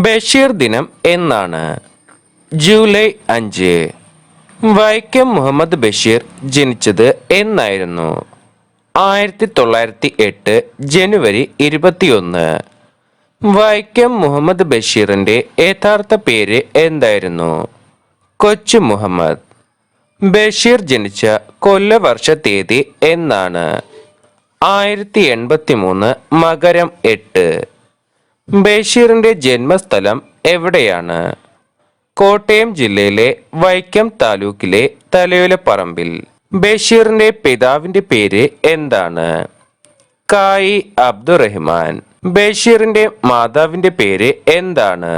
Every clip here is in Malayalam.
ബഷീർ ദിനം എന്നാണ്? ജൂലൈ 5. വൈക്കം മുഹമ്മദ് ബഷീർ ജനിച്ചത് എന്നായിരുന്നു? 1908 ജനുവരി 21. വൈക്കം മുഹമ്മദ് ബഷീറിന്റെ യഥാർത്ഥ പേര് എന്തായിരുന്നു? കൊച്ചു മുഹമ്മദ്. ബഷീർ ജനിച്ച കൊല്ലവർഷ തീയതി എന്നാണ്? 1083 മകരം 8. ബഷീറിന്റെ ജന്മസ്ഥലം എവിടെയാണ്? കോട്ടയം ജില്ലയിലെ വൈക്കം താലൂക്കിലെ തലയോലപ്പറമ്പിൽ. ബഷീറിന്റെ പിതാവിന്റെ പേര് എന്താണ്? കായി അബ്ദുറഹ്മാൻ. ബഷീറിന്റെ മാതാവിന്റെ പേര് എന്താണ്?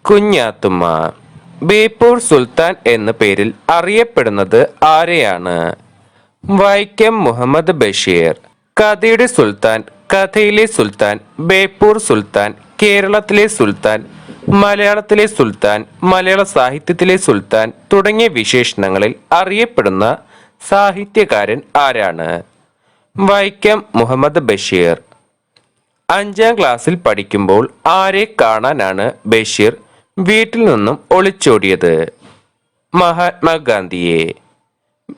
കുഞ്ഞാത്തുമ്മ. ബേപ്പൂർ സുൽത്താൻ എന്ന പേരിൽ അറിയപ്പെടുന്നത് ആരെയാണ്? വൈക്കം മുഹമ്മദ് ബഷീർ. കഥയുടെ സുൽത്താൻ, കഥയിലെ സുൽത്താൻ, ബേപ്പൂർ സുൽത്താൻ, കേരളത്തിലെ സുൽത്താൻ, മലയാളത്തിലെ സുൽത്താൻ, മലയാള സാഹിത്യത്തിലെ സുൽത്താൻ തുടങ്ങിയ വിശേഷണങ്ങളിൽ അറിയപ്പെടുന്ന സാഹിത്യകാരൻ ആരാണ്? വൈക്കം മുഹമ്മദ് ബഷീർ. 5ാം ക്ലാസ്സിൽ പഠിക്കുമ്പോൾ ആരെ കാണാനാണ് ബഷീർ വീട്ടിൽ നിന്നും ഒളിച്ചോടിയത്? മഹാത്മാഗാന്ധിയെ.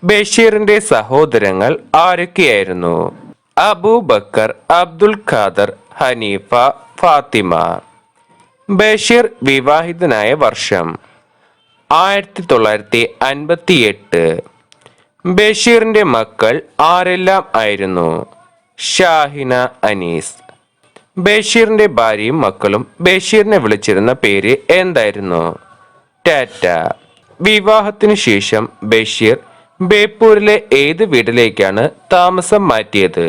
ബഷീറിന്റെ സഹോദരങ്ങൾ ആരൊക്കെയായിരുന്നു? അബൂബക്കർ, അബ്ദുൽ ഖാദർ, ഹനീഫ, ഫാത്തിമ. ബഷീർ വിവാഹിതനായ വർഷം? 1958. ബഷീറിന്റെ മക്കൾ ആരെല്ലാം ആയിരുന്നു? ഷാഹിന, അനീസ്. ബഷീറിന്റെ ഭാര്യയും മക്കളും ബഷീറിനെ വിളിച്ചിരുന്ന പേര് എന്തായിരുന്നു? ടാറ്റ. വിവാഹത്തിനു ശേഷം ബഷീർ ബേപ്പൂരിലെ ഏത് വീട്ടിലേക്കാണ് താമസം മാറ്റിയത്?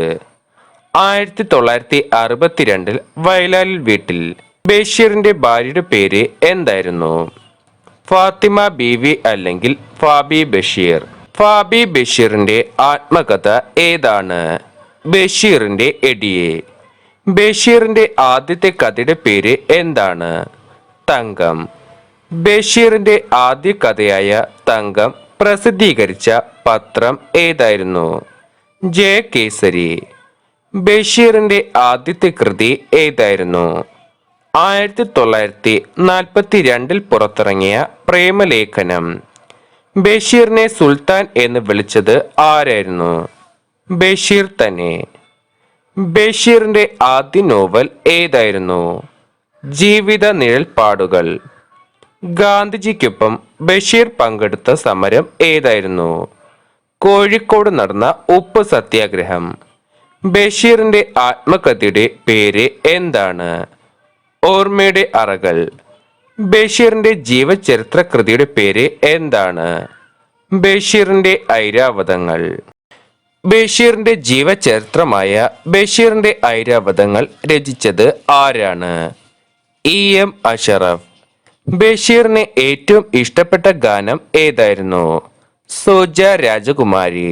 1962 വയലാലിൽ വീട്ടിൽ. ബഷീറിന്റെ ഭാര്യയുടെ പേര് എന്തായിരുന്നു? ഫാത്തിമ ബീവി അല്ലെങ്കിൽ ഫാബി ബഷീർ. ഫാബി ബഷീറിന്റെ ആത്മകഥ ഏതാണ്? ബഷീറിന്റെ എടിയെ. ബഷീറിന്റെ ആദ്യത്തെ കഥയുടെ പേര് എന്താണ്? തങ്കം. ബഷീറിന്റെ ആദ്യ കഥയായ തങ്കം പ്രസിദ്ധീകരിച്ച പത്രം ഏതായിരുന്നു? ജയകേസരി. ബഷീറിന്റെ ആദ്യത്തെ കൃതി ഏതായിരുന്നു? 1942 പുറത്തിറങ്ങിയ പ്രേമലേഖനം. ബഷീറിനെ സുൽത്താൻ എന്ന് വിളിച്ചത് ആരായിരുന്നു? ബഷീർ തന്നെ. ബഷീറിന്റെ ആദ്യ നോവൽ ഏതായിരുന്നു? ജീവിത നിഴൽപ്പാടുകൾ. ഗാന്ധിജിക്കൊപ്പം ബഷീർ പങ്കെടുത്ത സമരം ഏതായിരുന്നു? കോഴിക്കോട് നടന്ന ഉപ്പ് സത്യാഗ്രഹം. ബഷീറിന്റെ ആത്മകഥയുടെ പേര് എന്താണ്? ഓർമ്മയുടെ അറകൾ. ബഷീറിന്റെ ജീവചരിത്ര കൃതിയുടെ പേര് എന്താണ്? ബഷീറിന്റെ ഐരാവതങ്ങൾ. ബഷീറിന്റെ ജീവചരിത്രമായ ബഷീറിന്റെ ഐരാവതങ്ങൾ രചിച്ചത് ആരാണ്? EM അഷറഫ്. ബഷീറിന് ഏറ്റവും ഇഷ്ടപ്പെട്ട ഗാനം ഏതായിരുന്നു? സോജ രാജകുമാരി.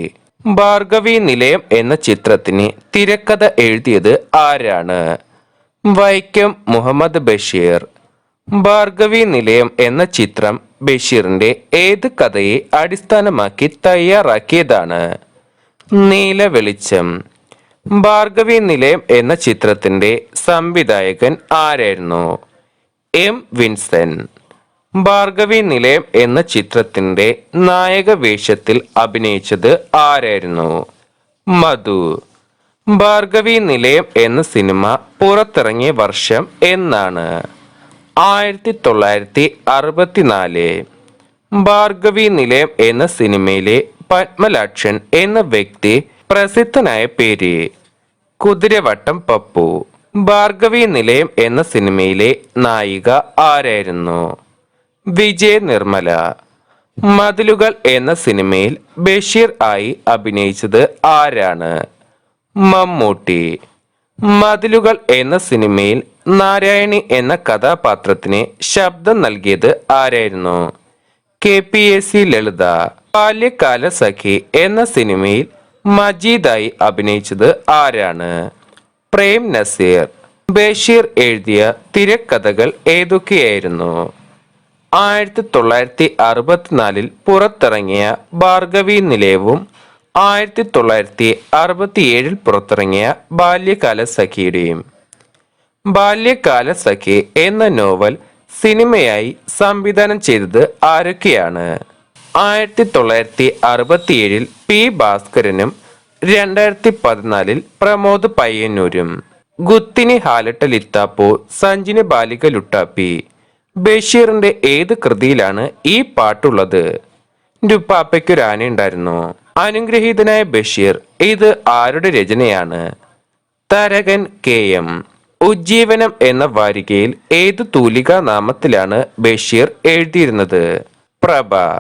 ഭാർഗവി നിലയം എന്ന ചിത്രത്തിന് തിരക്കഥ എഴുതിയത് ആരാണ്? വൈക്കം മുഹമ്മദ് ബഷീർ. ഭാർഗവി നിലയം എന്ന ചിത്രം ബഷീറിന്റെ ഏത് കഥയെ അടിസ്ഥാനമാക്കി തയ്യാറാക്കിയതാണ്? നീല വെളിച്ചം. ഭാർഗവി നിലയം എന്ന ചിത്രത്തിന്റെ സംവിധായകൻ ആരായിരുന്നു? M Vincent. ഭാർഗവി നിലയം എന്ന ചിത്രത്തിന്റെ നായക വേഷത്തിൽ അഭിനയിച്ചത് ആരായിരുന്നു? മധു. ഭാർഗവി നിലയം എന്ന സിനിമ പുറത്തിറങ്ങിയ വർഷം എന്നാണ്? 1964. ഭാർഗവി നിലയം എന്ന സിനിമയിലെ പത്മലാക്ഷൻ എന്ന വ്യക്തി പ്രസിദ്ധനായ പേര്? കുതിരവട്ടം പപ്പു. ഭാർഗവി നിലയം എന്ന സിനിമയിലെ നായിക ആരായിരുന്നു? വിജയ നിർമ്മല. മതിലുകൾ എന്ന സിനിമയിൽ ബഷീർ ആയി അഭിനയിച്ചത് ആരാണ്? മമ്മൂട്ടി. മതിലുകൾ എന്ന സിനിമയിൽ നാരായണി എന്ന കഥാപാത്രത്തിന് ശബ്ദം നൽകിയത് ആരായിരുന്നു? KPAC ലളിത. ബാല്യകാല സഖി എന്ന സിനിമയിൽ മജീദായി അഭിനയിച്ചത് ആരാണ്? പ്രേം നസീർ. ബഷീർ എഴുതിയ തിരക്കഥകൾ ഏതൊക്കെയായിരുന്നു? 1964 പുറത്തിറങ്ങിയ ഭാർഗവി നിലയവും 1967 പുറത്തിറങ്ങിയ ബാല്യകാല സഖിയുടെയും. ബാല്യകാല സഖി എന്ന നോവൽ സിനിമയായി സംവിധാനം ചെയ്തത് ആരൊക്കെയാണ്? 1967 പി ഭാസ്കരനും 2014 പ്രമോദ് പയ്യന്നൂരും. ഗുത്തിനി ഹാലട്ട ലിത്താപ്പോ സഞ്ജിനി ബാലിക ലുട്ടാപ്പി. ബഷീറിന്റെ ഏത് കൃതിയിലാണ് ഈ പാട്ടുള്ളത്? രുപ്പാപ്പയ്ക്കൊരു ആന ഉണ്ടായിരുന്നു. അനുഗ്രഹീതനായ ബഷീർ ഇത് ആരുടെ രചനയാണ്? തരകൻ KM. ഉജ്ജീവനം എന്ന വാരികയിൽ ഏതു തൂലികാ നാമത്തിലാണ് ബഷീർ എഴുതിയിരുന്നത്? പ്രഭ.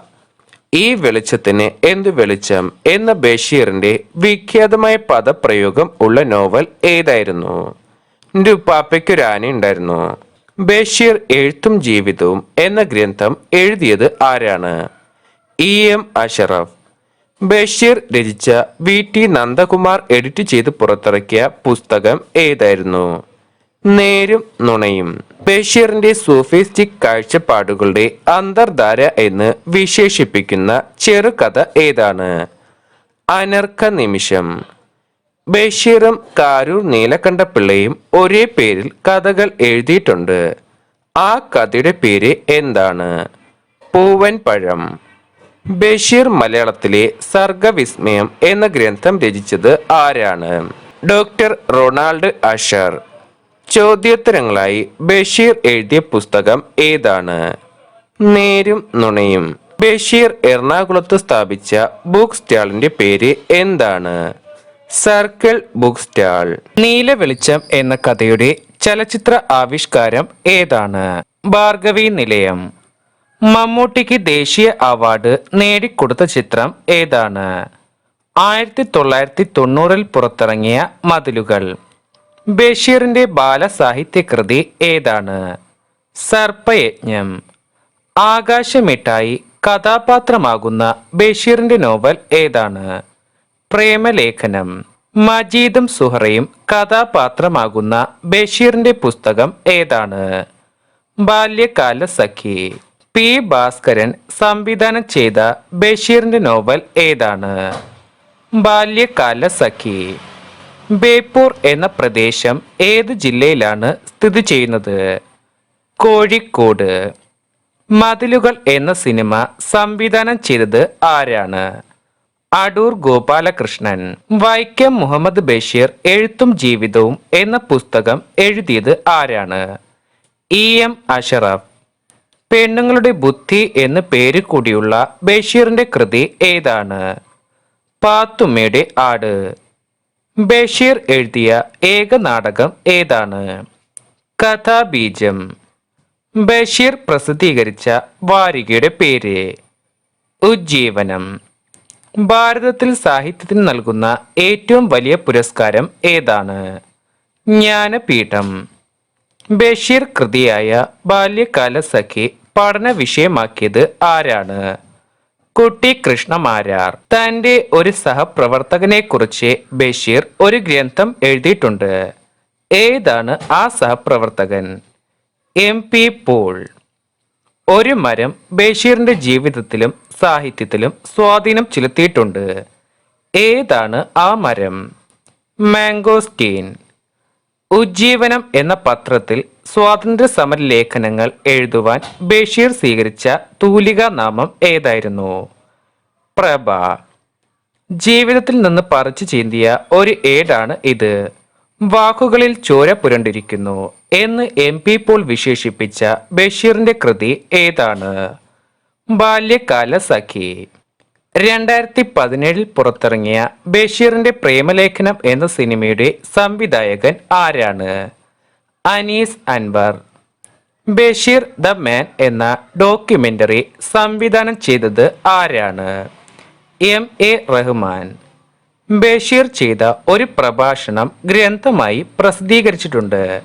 ഈ വെളിച്ചത്തിന് എന്തു വെളിച്ചം എന്ന ബഷീറിന്റെ വിഖ്യാതമായ പദപ്രയോഗം ഉള്ള നോവൽ ഏതായിരുന്നു? രുപ്പാപ്പയ്ക്കൊരു ആന ഉണ്ടായിരുന്നു. ബഷീർ എഴുത്തും ജീവിതവും എന്ന ഗ്രന്ഥം എഴുതിയത് ആരാണ്? EM അഷറഫ്. ബഷീർ രചിച്ച VT നന്ദകുമാർ എഡിറ്റ് ചെയ്ത് പുറത്തിറക്കിയ പുസ്തകം ഏതായിരുന്നു? നേരും നുണയും. ബഷീറിന്റെ സൂഫിസ്റ്റിക് കാഴ്ചപ്പാടുകളുടെ അന്തർധാര എന്ന് വിശേഷിപ്പിക്കുന്ന ചെറുകഥ ഏതാണ്? അനർഘ നിമിഷം. ബഷീറും കാരൂർ നീലകണ്ഠപിള്ളയും ഒരേ പേരിൽ കഥകൾ എഴുതിയിട്ടുണ്ട്. ആ കഥയുടെ പേര് എന്താണ്? പൂവൻ പഴം. ബഷീർ മലയാളത്തിലെ സർഗവിസ്മയം എന്ന ഗ്രന്ഥം രചിച്ചത് ആരാണ്? Doctor Ronald Asher. ചോദ്യോത്തരങ്ങളായി ബഷീർ എഴുതിയ പുസ്തകം ഏതാണ്? നേരും നുണയും. ബഷീർ എറണാകുളത്ത് സ്ഥാപിച്ച ബുക്ക് സ്റ്റാളിന്റെ പേര് എന്താണ്? Circle book stall. നീല വെളിച്ചം എന്ന കഥയുടെ ചലച്ചിത്ര ആവിഷ്കാരം ഏതാണ്? ഭാർഗവി നിലയം. മമ്മൂട്ടിക്ക് ദേശീയ അവാർഡ് നേടിക്കൊടുത്ത ചിത്രം ഏതാണ്? 1990 പുറത്തിറങ്ങിയ മതിലുകൾ. ബഷീറിന്റെ ബാലസാഹിത്യകൃതി ഏതാണ്? സർപ്പയജ്ഞം. ആകാശമിഠായി കഥാപാത്രമാകുന്ന ബഷീറിന്റെ നോവൽ ഏതാണ്? പ്രേമലേഖനം. മജീദും സുഹറയും കഥാപാത്രമാകുന്ന ബഷീറിന്റെ പുസ്തകം ഏതാണ്? ബാല്യകാല സഖി. പി ഭാസ്കരൻ സംവിധാനം ചെയ്ത ബഷീറിന്റെ നോവൽ ഏതാണ്? ബാല്യകാല സഖി. ബേപ്പൂർ എന്ന പ്രദേശം ഏത് ജില്ലയിലാണ് സ്ഥിതി ചെയ്യുന്നത്? കോഴിക്കോട്. മതിലുകൾ എന്ന സിനിമ സംവിധാനം ചെയ്തത് ആരാണ്? അടൂർ ഗോപാലകൃഷ്ണൻ. വൈക്കം മുഹമ്മദ് ബഷീർ എഴുത്തും ജീവിതവും എന്ന പുസ്തകം എഴുതിയത് ആരാണ്? EM അഷറഫ്. പെണ്ണുങ്ങളുടെ ബുദ്ധി എന്ന് പേര് കൂടിയുള്ള ബഷീറിന്റെ കൃതി ഏതാണ്? പാത്തുമ്മയുടെ ആട്. ബഷീർ എഴുതിയ ഏക നാടകം ഏതാണ്? കഥാബീജം. ബഷീർ പ്രസിദ്ധീകരിച്ച വാരികയുടെ പേര്? ഉജ്ജീവനം. ഭാരതത്തിൽ സാഹിത്യത്തിന് നൽകുന്ന ഏറ്റവും വലിയ പുരസ്കാരം ഏതാണ്? ജ്ഞാനപീഠം. ബഷീർ കൃതിയായ ബാല്യകാല സഖി പഠന വിഷയമാക്കിയത് ആരാണ്? കുട്ടി കൃഷ്ണമാരാർ. തന്റെ ഒരു സഹപ്രവർത്തകനെ കുറിച്ച് ബഷീർ ഒരു ഗ്രന്ഥം എഴുതിയിട്ടുണ്ട്. ഏതാണ് ആ സഹപ്രവർത്തകൻ? MP Paul. ഒരു മരം ബഷീറിന്റെ ജീവിതത്തിലും സാഹിത്യത്തിലും സ്വാധീനം ചെലുത്തിയിട്ടുണ്ട്. ഏതാണ് ആ മരം? മാംഗോസ്റ്റീൻ. ഉജ്ജീവനം എന്ന പത്രത്തിൽ സ്വാതന്ത്ര്യ സമര ലേഖനങ്ങൾ എഴുതുവാൻ ബഷീർ സ്വീകരിച്ച തൂലികാ നാമം ഏതായിരുന്നു? പ്രഭ. ജീവിതത്തിൽ നിന്ന് പറിച്ചു ചീന്തിയ ഒരു ഏടാണ് ഇത്. വാക്കുകളിൽ ചോര പുരണ്ടിരിക്കുന്നു എന്ന് MP പോൾ വിശേഷിപ്പിച്ച ബഷീറിന്റെ കൃതി ഏതാണ്? ബാല്യകാല സഖി. 2017 പുറത്തിറങ്ങിയ ബഷീറിന്റെ പ്രേമലേഖനം എന്ന സിനിമയുടെ സംവിധായകൻ ആരാണ്? അനീസ് അൻവർ. ബഷീർ ദ മാൻ എന്ന ഡോക്യുമെന്ററി സംവിധാനം ചെയ്തത് ആരാണ്? MA റഹ്മാൻ. ബഷീർ ചെയ്ത ഒരു പ്രഭാഷണം ഗ്രന്ഥമായി പ്രസിദ്ധീകരിച്ചിട്ടുണ്ട്.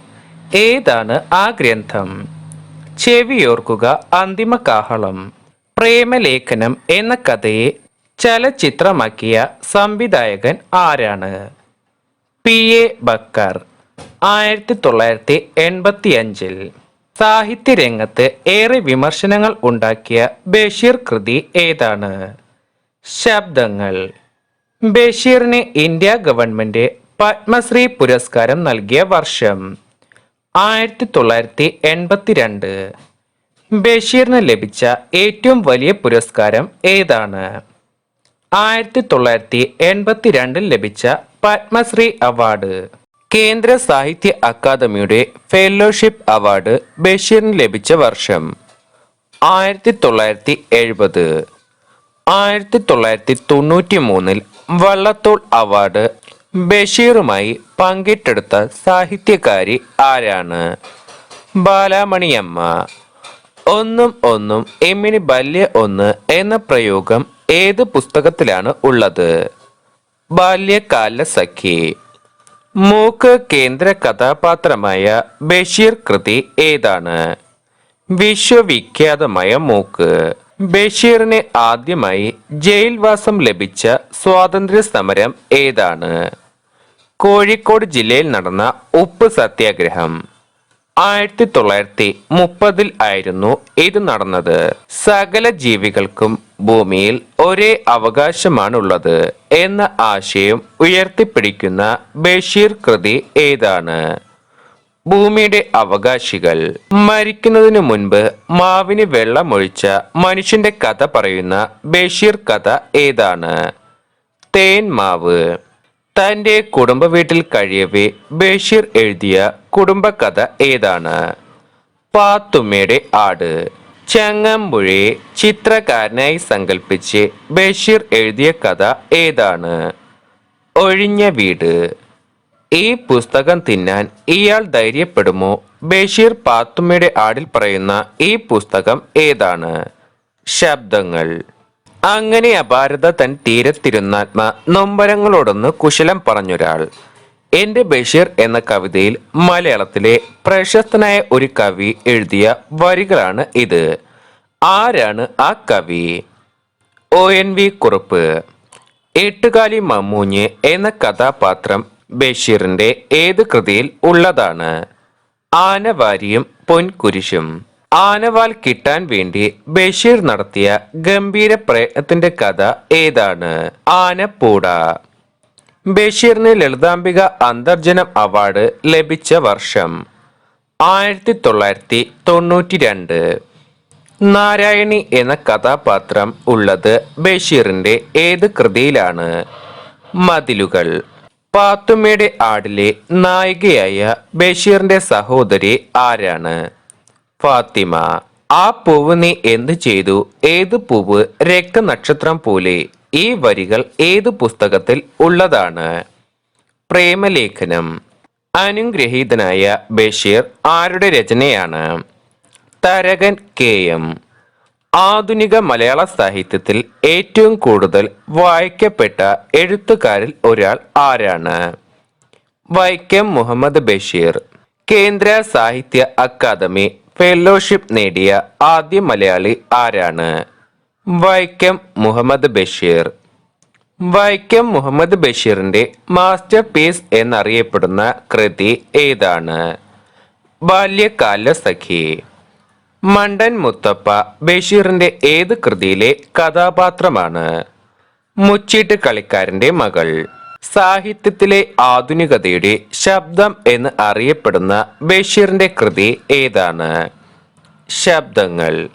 ഏതാണ് ആ ഗ്രന്ഥം? ചെവിയോർക്കുക അന്തിമ കാഹളം. പ്രേമലേഖനം എന്ന കഥയെ ചലച്ചിത്രമാക്കിയ സംവിധായകൻ ആരാണ്? PA ബക്കർ. 1985 സാഹിത്യരംഗത്ത് ഏറെ വിമർശനങ്ങൾ ഉണ്ടാക്കിയ ബഷീർ കൃതി ഏതാണ്? ശബ്ദങ്ങൾ. ബഷീറിന് ഇന്ത്യ ഗവൺമെന്റ് പത്മശ്രീ പുരസ്കാരം നൽകിയ വർഷം? 1982. ബഷീറിന് ലഭിച്ച ഏറ്റവും വലിയ പുരസ്കാരം ഏതാണ്? 1982 ലഭിച്ച പത്മശ്രീ അവാർഡ്. കേന്ദ്ര സാഹിത്യ അക്കാദമിയുടെ ഫെലോഷിപ്പ് അവാർഡ് ബഷീറിന് ലഭിച്ച വർഷം 1970. 1993 വള്ളത്തോൾ അവാർഡ് ബഷീറുമായി പങ്കിട്ടെടുത്ത സാഹിത്യകാരി ആരാണ്? ബാലാമണിയമ്മ. ഒന്നും ഒന്നും എമ്മിണി ബല്യ ഒന്ന് എന്ന പ്രയോഗം ഏത് പുസ്തകത്തിലാണ് ഉള്ളത്? ബാല്യകാല സഖി. മൂക്ക് കേന്ദ്ര കഥാപാത്രമായ ബഷീർ കൃതി ഏതാണ്? വിശ്വവിഖ്യാതമായ മൂക്ക്. ബഷീറിന് ആദ്യമായി ജയിൽവാസം ലഭിച്ച സ്വാതന്ത്ര്യ സമരം ഏതാണ്? കോഴിക്കോട് ജില്ലയിൽ നടന്ന ഉപ്പ് സത്യാഗ്രഹം. 1930 ആയിരുന്നു ഇത് നടന്നത്. സകല ജീവികൾക്കും ഭൂമിയിൽ ഒരേ അവകാശമാണുള്ളത് എന്ന ആശയം ഉയർത്തിപ്പിടിക്കുന്ന ബഷീർ കൃതി ഏതാണ്? ഭൂമിയുടെ അവകാശികൾ. മരിക്കുന്നതിനു മുൻപ് മാവിന് വെള്ളമൊഴിച്ച മനുഷ്യന്റെ കഥ പറയുന്ന ബഷീർ കഥ ഏതാണ്? തേന്മാവ്. തന്റെ കുടുംബ വീട്ടിൽ കഴിയവേ ബഷീർ എഴുതിയ കുടുംബകഥ ഏതാണ്? പാത്തുമ്മയുടെ ആട്. ചങ്ങമ്പുഴയെ ചിത്രകാരനായി സങ്കല്പിച്ച് ബഷീർ എഴുതിയ കഥ ഏതാണ്? ഒഴിഞ്ഞ വീട്. ഈ പുസ്തകം തിന്നാൻ ഇയാൾ ധൈര്യപ്പെടുമോ? ബഷീർ പാത്തുമ്മയുടെ ആടിൽ പറയുന്ന ഈ പുസ്തകം ഏതാണ്? ശബ്ദങ്ങൾ. അങ്ങനെ അപാരത തൻ തീരത്തിരുന്നാത്മ നൊമ്പരങ്ങളോടൊന്ന് കുശലം പറഞ്ഞൊരാൾ. എന്റെ ബഷീർ എന്ന കവിതയിൽ മലയാളത്തിലെ പ്രശസ്തനായ ഒരു കവി എഴുതിയ വരികളാണ് ഇത്. ആരാണ് ആ കവി? ONV കുറുപ്പ്. എട്ടുകാലി മമ്മൂഞ്ഞ് എന്ന കഥാപാത്രം ബഷീറിന്റെ ഏത് കൃതിയിൽ ഉള്ളതാണ്? ആനവാരിയും പൊൻകുരിശും. ആനവാൽ കിട്ടാൻ വേണ്ടി ബഷീർ നടത്തിയ ഗംഭീര പ്രയത്നത്തിന്റെ കഥ ഏതാണ്? ആനപ്പൂട. ബഷീറിന് ലളിതാംബിക അന്തർജനം അവാർഡ് ലഭിച്ച വർഷം 1992. നാരായണി എന്ന കഥാപാത്രം ഉള്ളത് ബഷീറിന്റെ ഏത് കൃതിയിലാണ്? മതിലുകൾ. പാത്തുമ്മയുടെ ആടിലെ നായികയായ ബഷീറിന്റെ സഹോദരി ആരാണ്? ഫാത്തിമ. ആ പൂവ് നീ എന്ത് ചെയ്തു? ഏത് പൂവ്? രക്തനക്ഷത്രം പോലെ. ഈ വരികൾ ഏത് പുസ്തകത്തിൽ ഉള്ളതാണ്? പ്രേമലേഖനം. അനുഗ്രഹീതനായ ബഷീർ ആരുടെ രചനയാണ്? തരകൻ KM. ആധുനിക മലയാള സാഹിത്യത്തിൽ ഏറ്റവും കൂടുതൽ വായിക്കപ്പെട്ട എഴുത്തുകാരിൽ ഒരാൾ ആരാണ്? വൈക്കം മുഹമ്മദ് ബഷീർ. കേന്ദ്ര സാഹിത്യ അക്കാദമി ഫെലോഷിപ്പ് നേടിയ ആദ്യ മലയാളി ആരാണ്? വൈക്കം മുഹമ്മദ് ബഷീർ. വൈക്കം മുഹമ്മദ് ബഷീറിന്റെ മാസ്റ്റർ പീസ് എന്നറിയപ്പെടുന്ന കൃതി ഏതാണ്? ബാല്യകാല സഖി. മണ്ടൻ മുത്തപ്പ ബഷീറിന്റെ ഏത് കൃതിയിലെ കഥാപാത്രമാണ്? മുച്ചീട്ട് കളിക്കാരന്റെ മകൾ. സാഹിത്യത്തിലെ ആധുനികതയുടെ ശബ്ദം എന്ന് അറിയപ്പെടുന്ന ബഷീറിന്റെ കൃതി ഏതാണ്? ശബ്ദങ്ങൾ.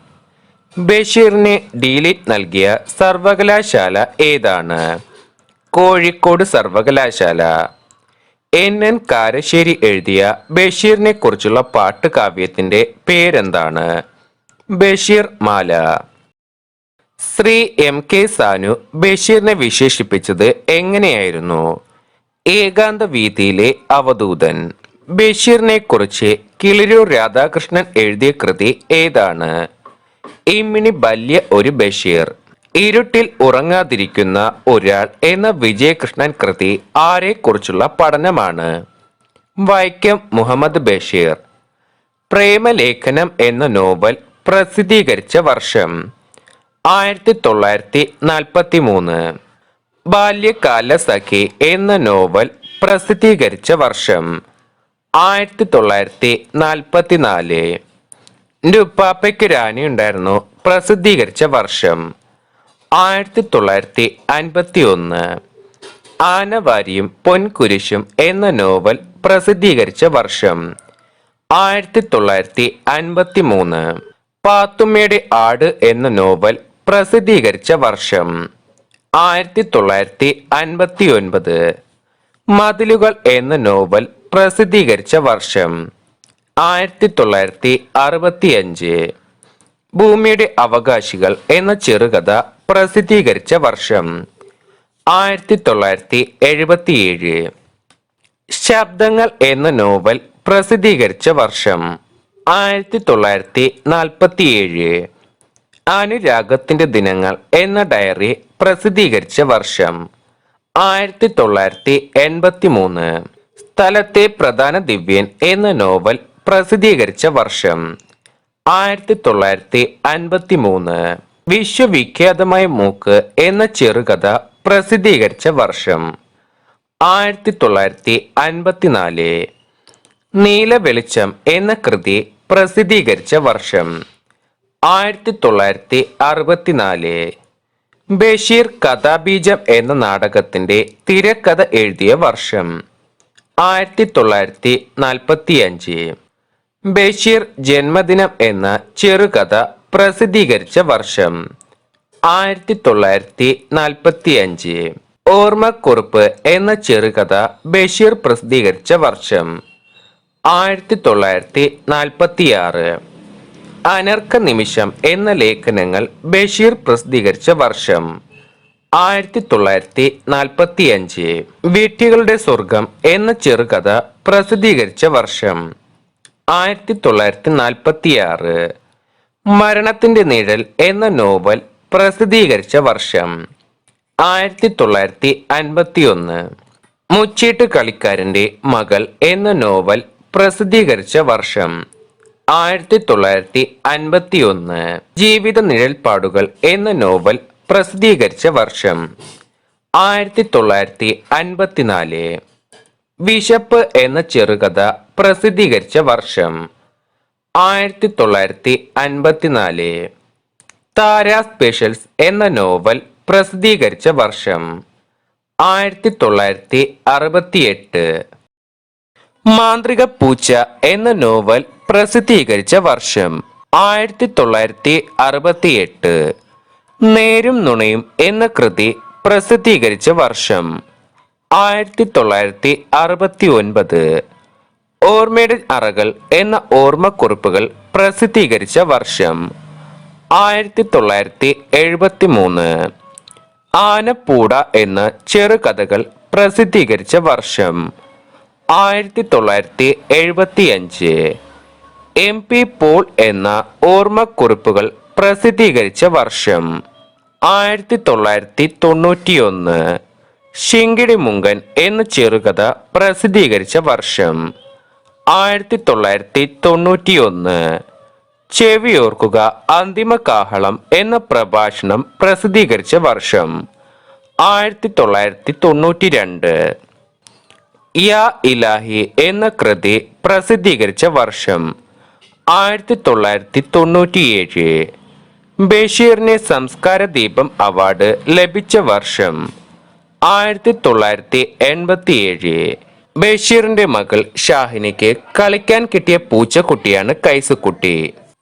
ബഷീറിന് ഡിലിറ്റ് നൽകിയ സർവകലാശാല ഏതാണ്? കോഴിക്കോട് സർവകലാശാല. NN കാരശ്ശേരി എഴുതിയ ബഷീറിനെ കുറിച്ചുള്ള പാട്ടുകാവ്യത്തിന്റെ പേരെന്താണ്? ബഷീർ മാല. ശ്രീ MK സാനു ബഷീറിനെ വിശേഷിപ്പിച്ചത് എങ്ങനെയായിരുന്നു? ഏകാന്ത വീതിയിലെ അവധൂതൻ. ബഷീറിനെ കുറിച്ച് കിളിരൂർ രാധാകൃഷ്ണൻ എഴുതിയ കൃതി ഏതാണ്? ഇമ്മിണി ബല്യ ഒരു ബഷീർ. ഇരുട്ടിൽ ഉറങ്ങാതിരിക്കുന്ന ഒരാൾ എന്ന വിജയകൃഷ്ണൻ കൃതി ആരെ കുറിച്ചുള്ള പഠനമാണ്? വൈക്കം മുഹമ്മദ് ബഷീർ. പ്രേമലേഖനം എന്ന നോവൽ പ്രസിദ്ധീകരിച്ച വർഷം 1943. ബാല്യകാല സഖി എന്ന നോവൽ പ്രസിദ്ധീകരിച്ച വർഷം 1944. എൻ്റെ ഉപ്പാപ്പയ്ക്ക് രാണി ഉണ്ടായിരുന്നു പ്രസിദ്ധീകരിച്ച വർഷം 1951. ആനവാരിയും പൊൻകുരിശും എന്ന നോവൽ പ്രസിദ്ധീകരിച്ച വർഷം 1953. പാത്തുമ്മയുടെ ആട് എന്ന നോവൽ പ്രസിദ്ധീകരിച്ച വർഷം 1959. മതിലുകൾ എന്ന നോവൽ പ്രസിദ്ധീകരിച്ച വർഷം 1965. ഭൂമിയുടെ അവകാശികൾ എന്ന ചെറുകഥ പ്രസിദ്ധീകരിച്ച വർഷം 1977. ശബ്ദങ്ങൾ എന്ന നോവൽ പ്രസിദ്ധീകരിച്ച വർഷം 1947. അനുരാഗത്തിന്റെ ദിനങ്ങൾ എന്ന ഡയറി പ്രസിദ്ധീകരിച്ച വർഷം 1983. സ്ഥലത്തെ പ്രധാന ദിവ്യൻ എന്ന നോവൽ പ്രസിദ്ധീകരിച്ച വർഷം 1953. വിശ്വവിഖ്യാതമായ മൂക്ക് എന്ന ചെറുകഥ പ്രസിദ്ധീകരിച്ച വർഷം 1954. നീല വെളിച്ചം എന്ന കൃതി പ്രസിദ്ധീകരിച്ച വർഷം 1964. ബഷീർ കഥാബീജം എന്ന നാടകത്തിന്റെ തിരക്കഥ എഴുതിയ വർഷം 1945. ബഷീർ ജന്മദിനം എന്ന ചെറുകഥ പ്രസിദ്ധീകരിച്ച വർഷം 1945. ഓർമ്മക്കുറിപ്പ് എന്ന ചെറുകഥ ബഷീർ പ്രസിദ്ധീകരിച്ച വർഷം 1946. അനർക്ക നിമിഷം എന്ന ലേഖനങ്ങൾ ബഷീർ പ്രസിദ്ധീകരിച്ച വർഷം 1945. വിഡ്ഢികളുടെ സ്വർഗം എന്ന ചെറുകഥ പ്രസിദ്ധീകരിച്ച വർഷം 1946. മരണത്തിന്റെ നിഴൽ എന്ന നോവൽ പ്രസിദ്ധീകരിച്ച വർഷം 1951. മുച്ചീട്ട് കളിക്കാരന്റെ മകൾ എന്ന നോവൽ പ്രസിദ്ധീകരിച്ച വർഷം 1951. ജീവിത നിഴൽപ്പാടുകൾ എന്ന നോവൽ പ്രസിദ്ധീകരിച്ച വർഷം 1954. വിശപ്പ് എന്ന ചെറുകഥ പ്രസിദ്ധീകരിച്ച വർഷം 1954. താര സ്പെഷ്യൽസ് എന്ന നോവൽ പ്രസിദ്ധീകരിച്ച വർഷം 1968. മാന്ത്രിക പൂച്ച എന്ന നോവൽ പ്രസിദ്ധീകരിച്ച വർഷം 1968. നേരും നുണയും എന്ന കൃതി പ്രസിദ്ധീകരിച്ച വർഷം 1969. ഓർമ്മയുടെ അറകൾ എന്ന ഓർമ്മക്കുറിപ്പുകൾ പ്രസിദ്ധീകരിച്ച വർഷം 1973. ആനപ്പൂട എന്ന ചെറുകഥകൾ പ്രസിദ്ധീകരിച്ച വർഷം 1975. MP പോൾ എന്ന ഓർമ്മക്കുറിപ്പുകൾ പ്രസിദ്ധീകരിച്ച വർഷം 1991. ശിങ്കിടി മുങ്കൻ എന്ന ചെറുകഥ പ്രസിദ്ധീകരിച്ച വർഷം 1991. ചെവിയോർക്കുക അന്തിമ കാഹളം എന്ന പ്രഭാഷണം പ്രസിദ്ധീകരിച്ച വർഷം 1992. യാ ഇലാഹി എന്ന കൃതി പ്രസിദ്ധീകരിച്ച വർഷം 1997. ബഷീറിന് സംസ്കാര ദീപം അവാർഡ് ലഭിച്ച വർഷം 1987. ബഷീറിന്റെ മകൾ ഷാഹിനിക്ക് കളിക്കാൻ കിട്ടിയ പൂച്ചക്കുട്ടിയാണ് കൈസുക്കുട്ടി.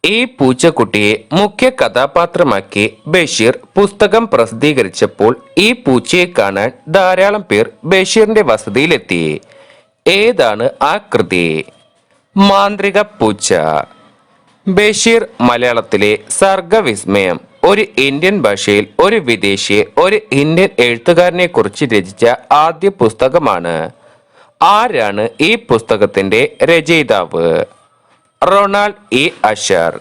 ഈ പൂച്ചക്കുട്ടിയെ മുഖ്യ കഥാപാത്രമാക്കി ബഷീർ പുസ്തകം പ്രസിദ്ധീകരിച്ചപ്പോൾ ഈ പൂച്ചയെ കാണാൻ ധാരാളം പേർ ബഷീറിന്റെ വസതിയിലെത്തി. ഏതാണ് ആ കൃതി? മാന്ത്രിക പൂച്ച. ബഷീർ മലയാളത്തിലെ സർഗവിസ്മയം ഒരു ഇന്ത്യൻ ഭാഷയിൽ ഒരു വിദേശിയെ ഒരു ഇന്ത്യൻ എഴുത്തുകാരനെ കുറിച്ച് രചിച്ച ആദ്യ പുസ്തകമാണ്. ആരാണ് ഈ പുസ്തകത്തിന്റെ രചയിതാവ്? Ronald E Asher.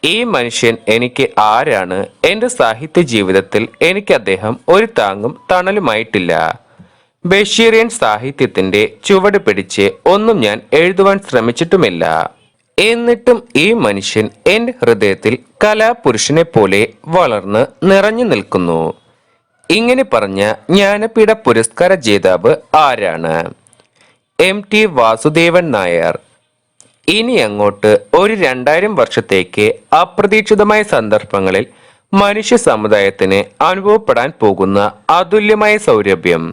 ഈ മനുഷ്യൻ എനിക്ക് ആരാണ്? എൻ്റെ സാഹിത്യ ജീവിതത്തിൽ എനിക്ക് അദ്ദേഹം ഒരു താങ്ങും തണലുമായിട്ടില്ല. ബഷീറിയൻ സാഹിത്യത്തിന്റെ ചുവട് പിടിച്ച് ഒന്നും ഞാൻ എഴുതുവാൻ ശ്രമിച്ചിട്ടുമില്ല. എന്നിട്ടും ഈ മനുഷ്യൻ എൻ്റെ ഹൃദയത്തിൽ കലാപുരുഷനെ പോലെ വളർന്ന് നിറഞ്ഞു നിൽക്കുന്നു. ഇങ്ങനെ പറഞ്ഞ ജ്ഞാനപീഠ പുരസ്കാര ജേതാവ് ആരാണ്? MT വാസുദേവൻ നായർ. ഇനി അങ്ങോട്ട് ഒരു 2000 വർഷത്തേക്ക് അപ്രതീക്ഷിതമായ സന്ദർഭങ്ങളിൽ മനുഷ്യ സമുദായത്തിന് അനുഭവപ്പെടാൻ പോകുന്ന അതുല്യമായ സൗരഭ്യം,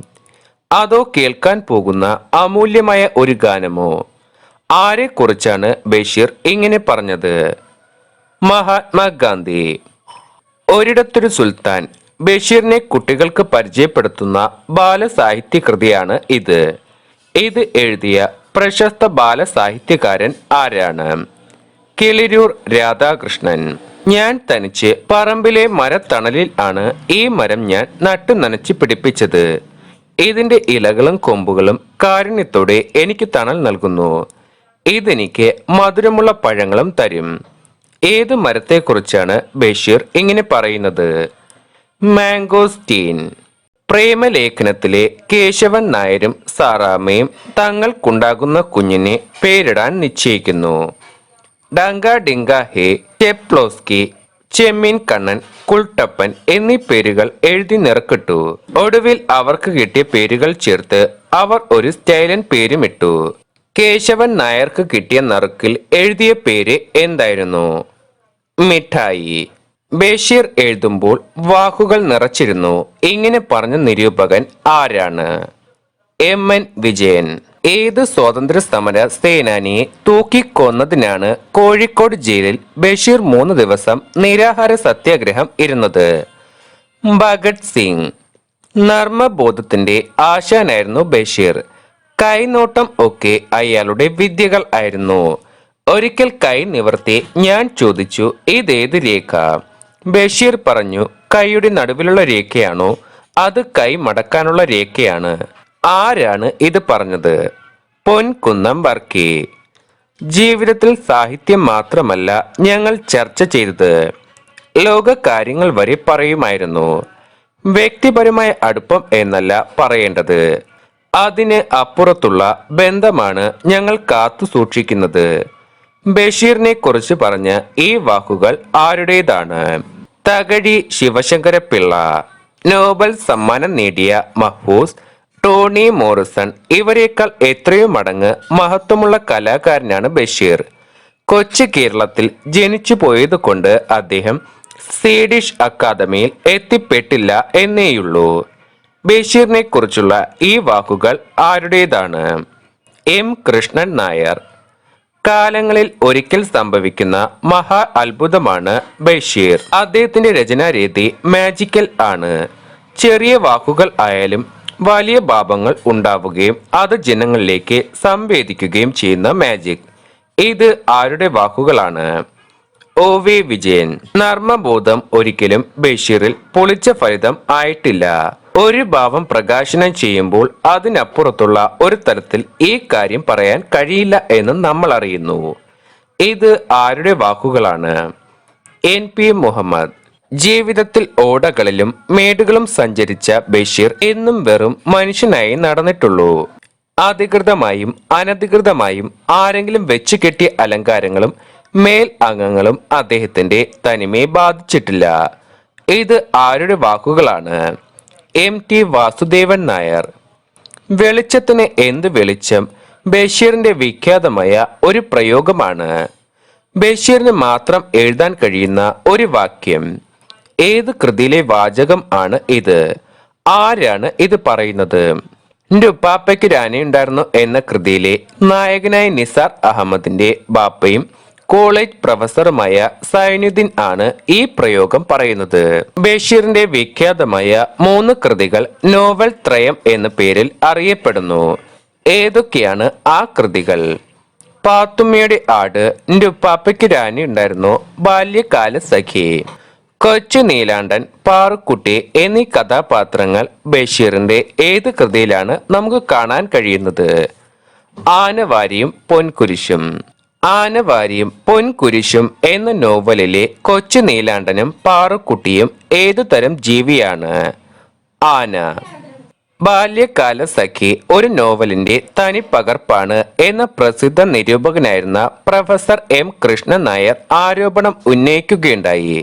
അതോ കേൾക്കാൻ പോകുന്ന അമൂല്യമായ ഒരു ഗാനമോ? ആരെക്കുറിച്ചാണ് ബഷീർ ഇങ്ങനെ പറഞ്ഞത്? മഹാത്മാഗാന്ധി. ഒരിടത്തൊരു സുൽത്താൻ ബഷീറിനെ കുട്ടികൾക്ക് പരിചയപ്പെടുത്തുന്ന ബാലസാഹിത്യ കൃതിയാണ് ഇത്. ഇത് എഴുതിയ പ്രശസ്ത ബാലസാഹിത്യകാരൻ ആരാണ്? കിളിരൂർ രാധാകൃഷ്ണൻ. ഞാൻ തനിച്ച് പറമ്പിലെ മരത്തണലിൽ ആണ് ഈ മരം ഞാൻ നട്ടു നനച്ച് പിടിപ്പിച്ചത്. ഇതിന്റെ ഇലകളും കൊമ്പുകളും കാരുണ്യത്തോടെ എനിക്ക് തണൽ നൽകുന്നു. ഇതെനിക്ക് മധുരമുള്ള പഴങ്ങളും തരും. ഏത് മരത്തെക്കുറിച്ചാണ് ബഷീർ ഇങ്ങനെ പറയുന്നത്? മാംഗോസ്റ്റീൻ. പ്രേമലേഖനത്തിലെ കേശവൻ നായരും സാറാമ്മയും തങ്ങൾക്കുണ്ടാകുന്ന കുഞ്ഞിനെ പേരിടാൻ നിശ്ചയിക്കുന്നു. ഡങ്ക ഡിങ്ക ഹേ, ചെപ്ലോസ്കി, ചെമ്മീൻ കണ്ണൻ, കുൾട്ടപ്പൻ എന്നീ പേരുകൾ എഴുതി നിറക്കിട്ടു. ഒടുവിൽ അവർക്ക് കിട്ടിയ പേരുകൾ ചേർത്ത് അവർ ഒരു സ്റ്റൈലൻ പേരുമിട്ടു. കേശവൻ നായർക്ക് കിട്ടിയ നറുക്കിൽ എഴുതിയ പേര് എന്തായിരുന്നു? മിഠായി. ബഷീർ എഴുതുമ്പോൾ വാക്കുകൾ നിറച്ചിരുന്നു. ഇങ്ങനെ പറഞ്ഞ നിരൂപകൻ ആരാണ്? എം.എൻ. വിജയൻ. ഏത് സ്വാതന്ത്ര്യ സമര സേനാനിയെ തൂക്കിക്കൊന്നതിനാണ് കോഴിക്കോട് ജയിലിൽ ബഷീർ 3 ദിവസം നിരാഹാര സത്യാഗ്രഹം ഇരുന്നത്? ഭഗത് സിംഗ്. നർമ്മബോധത്തിന്റെ ആശാനായിരുന്നു ബഷീർ. കൈനോട്ടം ഒക്കെ അയാളുടെ വിദ്യകൾ ആയിരുന്നു. ഒരിക്കൽ കൈ നിവർത്തി ഞാൻ ചോദിച്ചു, ഇതേത് രേഖ? ബഷീർ പറഞ്ഞു, കൈയുടെ നടുവിലുള്ള രേഖയാണോ അത് കൈ മടക്കാനുള്ള രേഖയാണ്. ആരാണ് ഇത് പറഞ്ഞത്? പൊൻകുന്നം വർക്കി. ജീവിതത്തിൽ സാഹിത്യം മാത്രമല്ല ഞങ്ങൾ ചർച്ച ചെയ്തത്, ലോക കാര്യങ്ങൾ വരെ പറയുമായിരുന്നു. വ്യക്തിപരമായ അടുപ്പം എന്നല്ല പറയേണ്ടത്, അതിന് അപ്പുറത്തുള്ള ബന്ധമാണ് ഞങ്ങൾ കാത്തു സൂക്ഷിക്കുന്നത്. ബഷീറിനെ കുറിച്ച് പറഞ്ഞ ഈ വാക്കുകൾ ആരുടേതാണ്? തകഴി ശിവശങ്കരപ്പിള്ള. നോബൽ സമ്മാനം നേടിയ മഹ്ഫൂസ്, ടോണി മോറിസൺ ഇവരെക്കാൾ എത്രയോ മടങ്ങ് മഹത്വമുള്ള കലാകാരനാണ് ബഷീർ. കൊച്ചു കേരളത്തിൽ ജനിച്ചു പോയതുകൊണ്ട് അദ്ദേഹം സ്വീഡിഷ് അക്കാദമിയിൽ എത്തിപ്പെട്ടില്ല എന്നേയുള്ളൂ. ബഷീറിനെ കുറിച്ചുള്ള ഈ വാക്കുകൾ ആരുടേതാണ്? എം. കൃഷ്ണൻ നായർ. കാലങ്ങളിൽ ഒരിക്കൽ സംഭവിക്കുന്ന മഹാ അത്ഭുതമാണ് ബഷീർ. അദ്ദേഹത്തിന്റെ രചനാരീതി മാജിക്കൽ ആണ്. ചെറിയ വാക്കുകൾ ആയാലും വലിയ ഭാവങ്ങൾ ഉണ്ടാവുകയും അത് ജനങ്ങളിലേക്ക് സംവേദിക്കുകയും ചെയ്യുന്ന മാജിക്. ഇത് ആരുടെ വാക്കുകളാണ്? ഒ. വി. വിജയൻ. നർമ്മബോധം ഒരിക്കലും ബഷീറിൽ പൊളിച്ച ഫലിതം ആയിട്ടില്ല. ഒരു ഭാവം പ്രകാശനം ചെയ്യുമ്പോൾ അതിനപ്പുറത്തുള്ള ഒരു തരത്തിൽ ഈ കാര്യം പറയാൻ കഴിയില്ല എന്ന് നമ്മൾ അറിയുന്നു. ഇത് ആരുടെ വാക്കുകളാണ്? എൻ. പി. മുഹമ്മദ്. ജീവിതത്തിൽ ഓടകളിലും മേടുകളും സഞ്ചരിച്ച ബഷീർ എന്നും വെറും മനുഷ്യനായി നടന്നിട്ടുള്ളൂ. അധികൃതമായും അനധികൃതമായും ആരെങ്കിലും വെച്ചു കെട്ടിയ അലങ്കാരങ്ങളും മേൽ അംഗങ്ങളും അദ്ദേഹത്തിന്റെ തനിമയെ ബാധിച്ചിട്ടില്ല. ഇത് ആരുടെ വാക്കുകളാണ്? എം. ടി. വാസുദേവൻ നായർ. വെളിച്ചത്തിന് എന്ത് വെളിച്ചം ബഷീറിന്റെ വിഖ്യാതമായ ഒരു പ്രയോഗമാണ്. ബഷീറിന് മാത്രം എഴുതാൻ കഴിയുന്ന ഒരു വാക്യം. ഏത് കൃതിയിലെ വാചകം ആണ് ഇത്? ആരാണ് ഇത് പറയുന്നത്? ഉപ്പാപ്പയ്ക്ക് രാനയുണ്ടായിരുന്നു എന്ന കൃതിയിലെ നായകനായ നിസാർ അഹമ്മദിന്റെ ബാപ്പയും കോളേജ് പ്രൊഫസറുമായ സൈനുദ്ദീൻ ആണ് ഈ പ്രയോഗം പറയുന്നത്. ബഷീറിന്റെ വിഖ്യാതമായ 3 കൃതികൾ നോവൽ ത്രയം എന്ന പേരിൽ അറിയപ്പെടുന്നു. ഏതൊക്കെയാണ് ആ കൃതികൾ? പാത്തുമ്മയുടെ ആട്, ഉപ്പാപ്പയ്ക്ക് രാനി ഉണ്ടായിരുന്നു, ബാല്യകാല സഖി, കൊച്ചു നീലാണ്ടൻ, പാറുക്കുട്ടി എന്നീ കഥാപാത്രങ്ങൾ ബഷീറിന്റെ ഏത് കൃതിയിലാണ് നമുക്ക് കാണാൻ കഴിയുന്നത്? ആനവാരിയും പൊൻകുരിശും. ആനവാരിയും പൊൻകുരിശും എന്ന നോവലിലെ കൊച്ചു നീലാണ്ടനും പാറുക്കുട്ടിയും ഏതു തരം ജീവിയാണ്? ആന. ബാല്യകാല സഖി ഒരു നോവലിന്റെ തനിപ്പകർപ്പാണ് എന്ന പ്രസിദ്ധ നിരൂപകനായിരുന്ന പ്രൊഫസർ എം. കൃഷ്ണൻ നായർ ആരോപണം ഉന്നയിക്കുകയുണ്ടായി.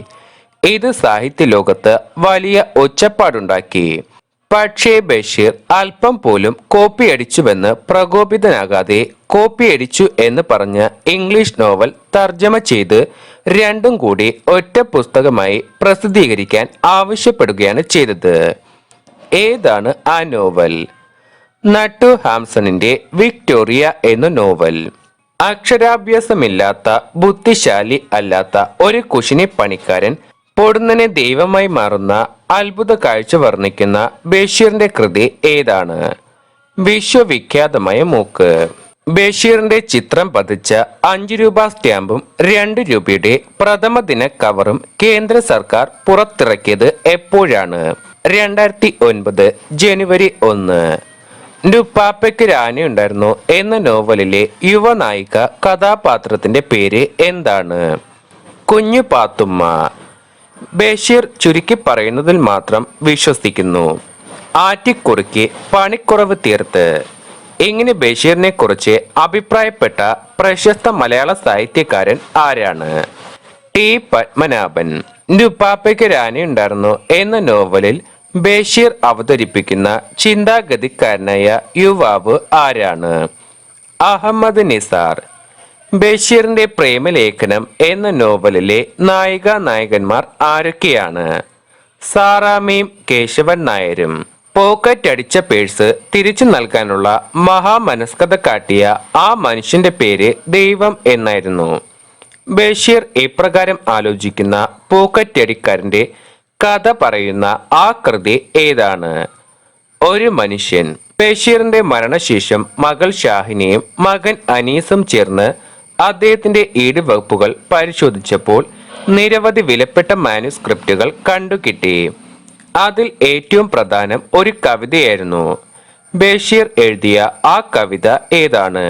ഇത് സാഹിത്യ ലോകത്ത് വലിയ ഒച്ചപ്പാടുണ്ടാക്കി. പക്ഷേ ബഷീർ അല്പം പോലും കോപ്പിയടിച്ചുവെന്ന് പ്രകോപിതനാകാതെ കോപ്പിയടിച്ചു എന്ന് പറഞ്ഞ് ഇംഗ്ലീഷ് നോവൽ തർജ്ജമ ചെയ്ത് രണ്ടും കൂടി ഒറ്റ പുസ്തകമായി പ്രസിദ്ധീകരിക്കാൻ ആവശ്യപ്പെടുകയാണ് ചെയ്തത്. ഏതാണ് ആ നോവൽ? നട്ടു ഹാംസണിന്റെ വിക്ടോറിയ എന്ന നോവൽ. അക്ഷരാഭ്യാസമില്ലാത്ത ബുദ്ധിശാലി അല്ലാത്ത ഒരു കുശിനി പണിക്കാരൻ പൊടുന്നനെ ദൈവമായി മാറുന്ന അത്ഭുത കാഴ്ച വർണ്ണിക്കുന്ന ബഷീറിന്റെ കൃതി ഏതാണ്? വിശ്വവിഖ്യാതമായ മൂക്ക്. ബഷീറിന്റെ ചിത്രം പതിച്ച 5 രൂപ സ്റ്റാമ്പും 2 രൂപയുടെ പ്രഥമ ദിന കവറും കേന്ദ്ര സർക്കാർ പുറത്തിറക്കിയത് എപ്പോഴാണ്? 2009 ജനുവരി 1. നുപ്പാപ്പയ്ക്ക് രാനയുണ്ടായിരുന്നു എന്ന നോവലിലെ യുവനായിക കഥാപാത്രത്തിന്റെ പേര് എന്താണ്? കുഞ്ഞു പാത്തുമ്മ. ബഷീർ ചുരുക്കി പറയുന്നതിൽ മാത്രം വിശ്വസിക്കുന്നു. ആറ്റിക്കുറുക്കി പണിക്കുറവ് തീർത്ത്. ഇങ്ങനെ ബഷീറിനെ കുറിച്ച് അഭിപ്രായപ്പെട്ട പ്രശസ്ത മലയാള സാഹിത്യകാരൻ ആരാണ്? ടി പത്മനാഭൻ. നുപ്പാപ്പയ്ക്ക് രാനയുണ്ടായിരുന്നു എന്ന നോവലിൽ ബഷീർ അവതരിപ്പിക്കുന്ന ചിന്താഗതിക്കാരനായ യുവാവ് ആരാണ്? അഹമ്മദ് നിസാർ. ബഷീറിന്റെ പ്രേമലേഖനം എന്ന നോവലിലെ നായിക നായകന്മാർ ആരൊക്കെയാണ്? സാറാമ്മയും കേശവൻ നായരും. പോക്കറ്റ് അടിച്ച പേഴ്സ് തിരിച്ചു നൽകാനുള്ള മഹാമനസ്കത കാട്ടിയ ആ മനുഷ്യന്റെ പേര് ദൈവം എന്നായിരുന്നു. ബഷീർ ഇപ്രകാരം ആലോചിക്കുന്ന പോക്കറ്റടിക്കാരന്റെ കഥ പറയുന്ന ആ കൃതി ഏതാണ്? ഒരു മനുഷ്യൻ. ബഷീറിന്റെ മരണശേഷം മകൾ ഷാഹിനിയും മകൻ അനീസും ചേർന്ന് അദ്ദേഹത്തിന്റെ ഈടുവകുപ്പുകൾ പരിശോധിച്ചപ്പോൾ നിരവധി വിലപ്പെട്ട മാനുസ്ക്രിപ്റ്റുകൾ കണ്ടുകിട്ടി. അതിൽ ഏറ്റവും പ്രധാനം ഒരു കവിതയായിരുന്നു. ബഷീർ എഴുതിയ ആ കവിത ഏതാണ്?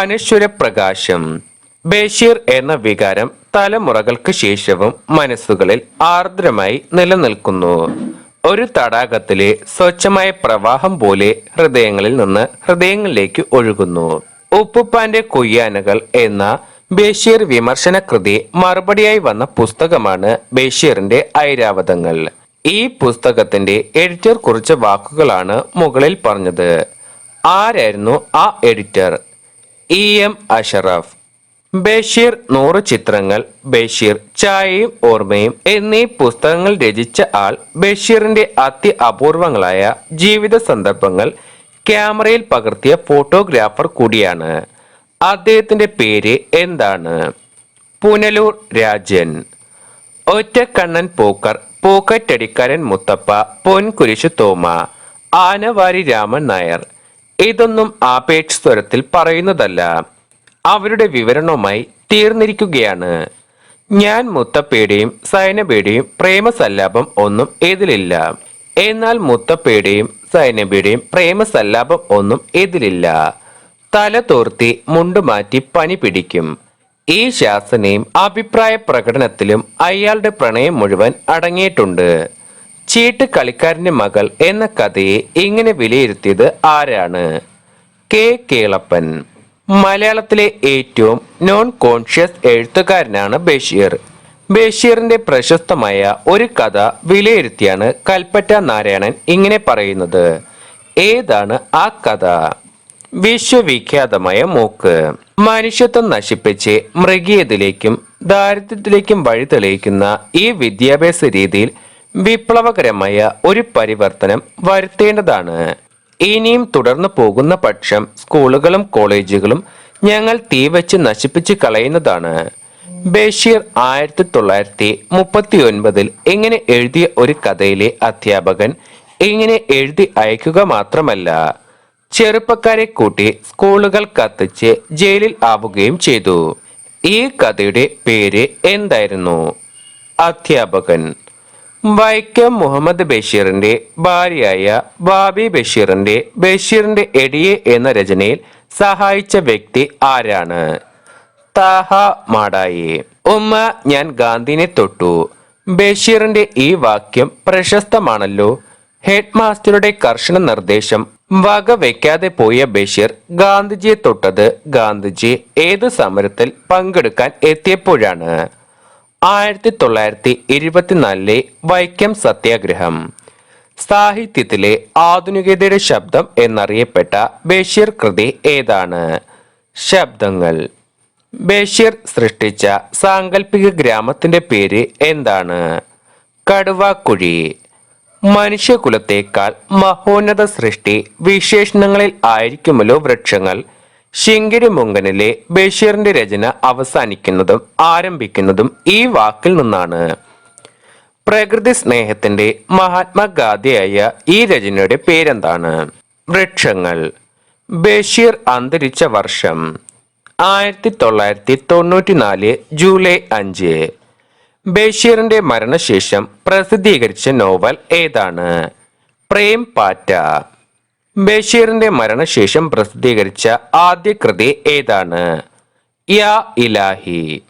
അനശ്വര പ്രകാശം. ബഷീർ എന്ന വികാരം തലമുറകൾക്ക് ശേഷവും മനസ്സുകളിൽ ആർദ്രമായി നിലനിൽക്കുന്നു. ഒരു തടാകത്തിലെ സ്വച്ഛമായ പ്രവാഹം പോലെ ഹൃദയങ്ങളിൽ നിന്ന് ഹൃദയങ്ങളിലേക്ക് ഒഴുകുന്നു. ഉപ്പുപ്പാന്റെ കൊയ്യാനകൾ എന്ന ബഷീർ വിമർശന കൃതി മറുപടിയായി വന്ന പുസ്തകമാണ് ബഷീറിന്റെ ഐരാവതങ്ങൾ. ഈ പുസ്തകത്തിന്റെ എഡിറ്റർ കുറിച്ച വാക്കുകളാണ് മുകളിൽ പറഞ്ഞത്. ആരായിരുന്നു ആ എഡിറ്റർ? EM അഷറഫ്. ബഷീർ 100 ചിത്രങ്ങൾ, ബഷീർ ചായയും ഓർമ്മയും എന്നീ പുസ്തകങ്ങൾ രചിച്ച ആൾ ബഷീറിന്റെ അത്യപൂർവങ്ങളായ ജീവിത സന്ദർഭങ്ങൾ ക്യാമറയിൽ പകർത്തിയ ഫോട്ടോഗ്രാഫർ കൂടിയാണ്. അദ്ദേഹത്തിന്റെ പേര് എന്താണ്? പുനലൂർ രാജൻ. ഒറ്റക്കണ്ണൻ പോക്കർ, പോക്കറ്റടിക്കാരൻ മുത്തപ്പ, പൊൻകുരിശു തോമ, ആനവാരി രാമൻ നായർ. ഇതൊന്നും ആപേക്ഷ സ്വരത്തിൽ പറയുന്നതല്ല, അവരുടെ വിവരണവുമായി തീർന്നിരിക്കുകയാണ്. ഞാൻ മുത്തപ്പയുടെയും സൈനബയുടെയും പ്രേമസല്ലാപം ഒന്നും ഇതിലില്ല. എന്നാൽ മുത്തപ്പയുടെയും സൈനബയുടെയും പ്രേമസല്ലാപം ഒന്നും ഇതിലില്ല. തല തോർത്തി മുണ്ടുമാറ്റി പനി പിടിക്കും. ഈ ശാസനയും അഭിപ്രായ പ്രകടനത്തിലും അയാളുടെ പ്രണയം മുഴുവൻ അടങ്ങിയിട്ടുണ്ട്. ചീട്ട് കളിക്കാരന്റെ മകൾ എന്ന കഥയെ ഇങ്ങനെ വിലയിരുത്തിയത് ആരാണ്? കെ കേളപ്പൻ. മലയാളത്തിലെ ഏറ്റവും നോൺ കോൺഷ്യസ് എഴുത്തുകാരനാണ് ബഷീർ. ബഷീറിന്റെ പ്രശസ്തമായ ഒരു കഥ വിലയിരുത്തിയാണ് കൽപ്പറ്റ നാരായണൻ ഇങ്ങനെ പറയുന്നത്. ഏതാണ് ആ കഥ? വിശ്വവിഖ്യാതമായ മൂക്ക്. മനുഷ്യത്വം നശിപ്പിച്ച് മൃഗീയതയിലേക്കും ദാരിദ്ര്യത്തിലേക്കും വഴി തെളിയിക്കുന്ന ഈ വിദ്യാഭ്യാസ രീതിയിൽ വിപ്ലവകരമായ ഒരു പരിവർത്തനം വരുത്തേണ്ടതാണ്. ഇനിയും തുടർന്നു പോകുന്ന പക്ഷം സ്കൂളുകളും കോളേജുകളും ഞങ്ങൾ തീവച്ച് നശിപ്പിച്ച് കളയുന്നതാണ്. ബഷീർ 1939 ഇങ്ങനെ എഴുതിയ ഒരു കഥയിലെ അധ്യാപകൻ ഇങ്ങനെ എഴുതി അയക്കുക മാത്രമല്ല, ചെറുപ്പക്കാരെ കൂട്ടി സ്കൂളുകൾ കത്തിച്ച് ജയിലിൽ ആവുകയും ചെയ്തു. ഈ കഥയുടെ പേര് എന്തായിരുന്നു? അധ്യാപകൻ. വൈക്കം മുഹമ്മദ് ബഷീറിന്റെ ഭാര്യയായ ബാബി ബഷീറിന്റെ എടിയെ എന്ന രചനയിൽ സഹായിച്ച വ്യക്തി ആരാണ്? താഹ മാടായി. ഉമ്മ ഞാൻ ഗാന്ധിനെ തൊട്ടു. ബഷീറിന്റെ ഈ വാക്യം പ്രശസ്തമാണല്ലോ. ഹെഡ് മാസ്റ്ററുടെ കർശന നിർദ്ദേശം വകവെക്കാതെ പോയ ബഷീർ ഗാന്ധിജിയെ തൊട്ടത് ഗാന്ധിജി ഏത് സമരത്തിൽ പങ്കെടുക്കാൻ എത്തിയപ്പോഴാണ്? 1924 വൈക്കം സത്യാഗ്രഹം. സാഹിത്യത്തിലെ ആധുനികതയുടെ ശബ്ദം എന്നറിയപ്പെട്ട ബഷീർ കൃതി ഏതാണ്? ശബ്ദങ്ങൾ. ബഷീർ സൃഷ്ടിച്ച സാങ്കല്പിക ഗ്രാമത്തിന്റെ പേര് എന്താണ്? കടുവാക്കുഴി. മനുഷ്യകുലത്തേക്കാൾ മഹോന്നത സൃഷ്ടി വിശേഷണങ്ങളിൽ ആയിരിക്കുമല്ലോ വൃക്ഷങ്ങൾ ശിങ്കിടി മുങ്കനിലെ ബഷീറിന്റെ രചന അവസാനിക്കുന്നതും ആരംഭിക്കുന്നതും ഈ വാക്കിൽ നിന്നാണ്. പ്രകൃതി സ്നേഹത്തിന്റെ മഹാത്മാഗാഥയായ ഈ രചനയുടെ പേരെന്താണ്? വൃക്ഷങ്ങൾ. ബഷീർ അന്തരിച്ച വർഷം 1994 ജൂലൈ 5. ബഷീറിന്റെ മരണശേഷം പ്രസിദ്ധീകരിച്ച നോവൽ ഏതാണ്? പ്രേം പാറ്റ. ബഷീറിന്റെ മരണശേഷം പ്രസിദ്ധീകരിച്ച ആദ്യ കൃതി ഏതാണ്? യാ ഇലാഹി.